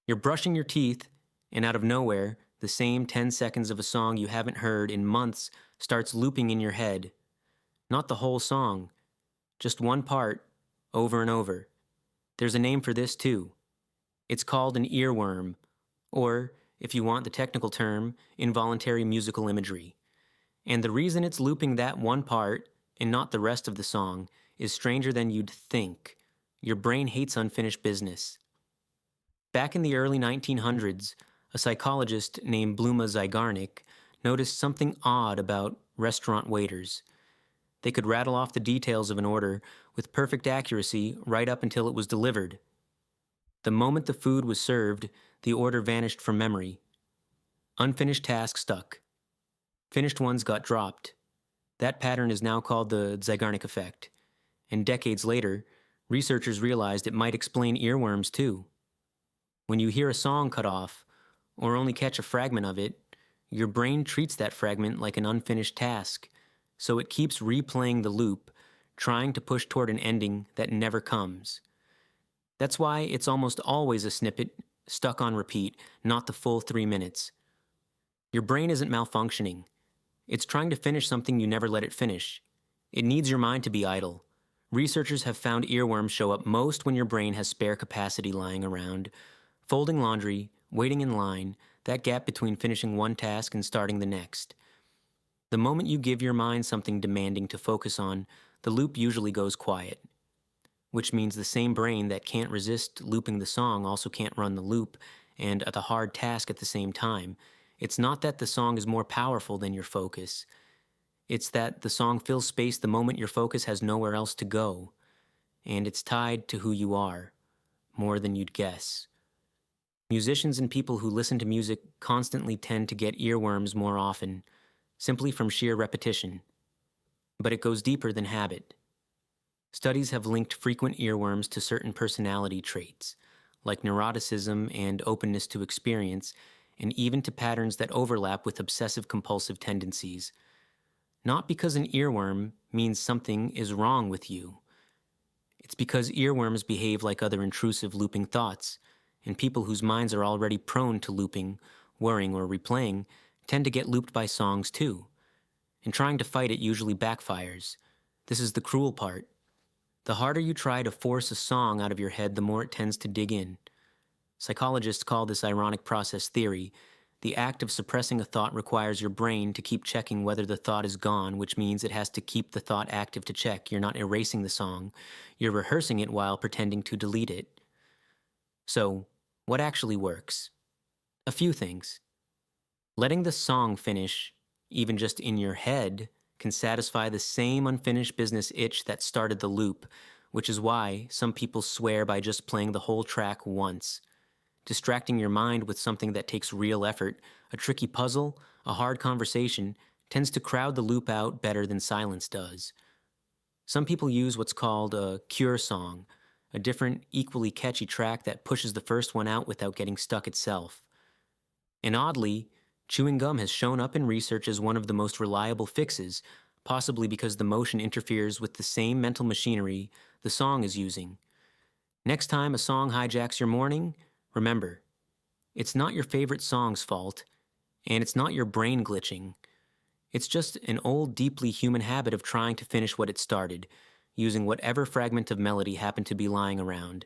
You're brushing your teeth, and out of nowhere, the same 10 seconds of a song you haven't heard in months starts looping in your head. Not the whole song, just one part, over and over. There's a name for this too. It's called an earworm, or, if you want the technical term, involuntary musical imagery. And the reason it's looping that one part, and not the rest of the song, is stranger than you'd think. Your brain hates unfinished business. Back in the early 1900s, a psychologist named Bluma Zeigarnik noticed something odd about restaurant waiters. They could rattle off the details of an order with perfect accuracy right up until it was delivered. The moment the food was served, the order vanished from memory. Unfinished tasks stuck. Finished ones got dropped. That pattern is now called the Zeigarnik Effect. And decades later, researchers realized it might explain earworms too. When you hear a song cut off, or only catch a fragment of it, your brain treats that fragment like an unfinished task, so it keeps replaying the loop, trying to push toward an ending that never comes. That's why it's almost always a snippet, stuck on repeat, not the full 3 minutes. Your brain isn't malfunctioning. It's trying to finish something you never let it finish. It needs your mind to be idle. Researchers have found earworms show up most when your brain has spare capacity lying around. Folding laundry, waiting in line, that gap between finishing one task and starting the next. The moment you give your mind something demanding to focus on, the loop usually goes quiet. Which means the same brain that can't resist looping the song also can't run the loop and the hard task at the same time. It's not that the song is more powerful than your focus. It's that the song fills space the moment your focus has nowhere else to go. And it's tied to who you are, more than you'd guess. Musicians and people who listen to music constantly tend to get earworms more often, simply from sheer repetition. But it goes deeper than habit. Studies have linked frequent earworms to certain personality traits, like neuroticism and openness to experience, and even to patterns that overlap with obsessive-compulsive tendencies. Not because an earworm means something is wrong with you. It's because earworms behave like other intrusive looping thoughts, and people whose minds are already prone to looping, worrying, or replaying tend to get looped by songs too. And trying to fight it usually backfires. This is the cruel part. The harder you try to force a song out of your head, the more it tends to dig in. Psychologists call this ironic process theory. The act of suppressing a thought requires your brain to keep checking whether the thought is gone, which means it has to keep the thought active to check. You're not erasing the song. You're rehearsing it while pretending to delete it. So, what actually works? A few things. Letting the song finish, even just in your head, can satisfy the same unfinished business itch that started the loop, which is why some people swear by just playing the whole track once. Distracting your mind with something that takes real effort, a tricky puzzle, a hard conversation, tends to crowd the loop out better than silence does. Some people use what's called a cure song, a different, equally catchy track that pushes the first one out without getting stuck itself. And oddly, chewing gum has shown up in research as one of the most reliable fixes, possibly because the motion interferes with the same mental machinery the song is using. Next time a song hijacks your morning, remember, it's not your favorite song's fault, and it's not your brain glitching. It's just an old, deeply human habit of trying to finish what it started, using whatever fragment of melody happened to be lying around.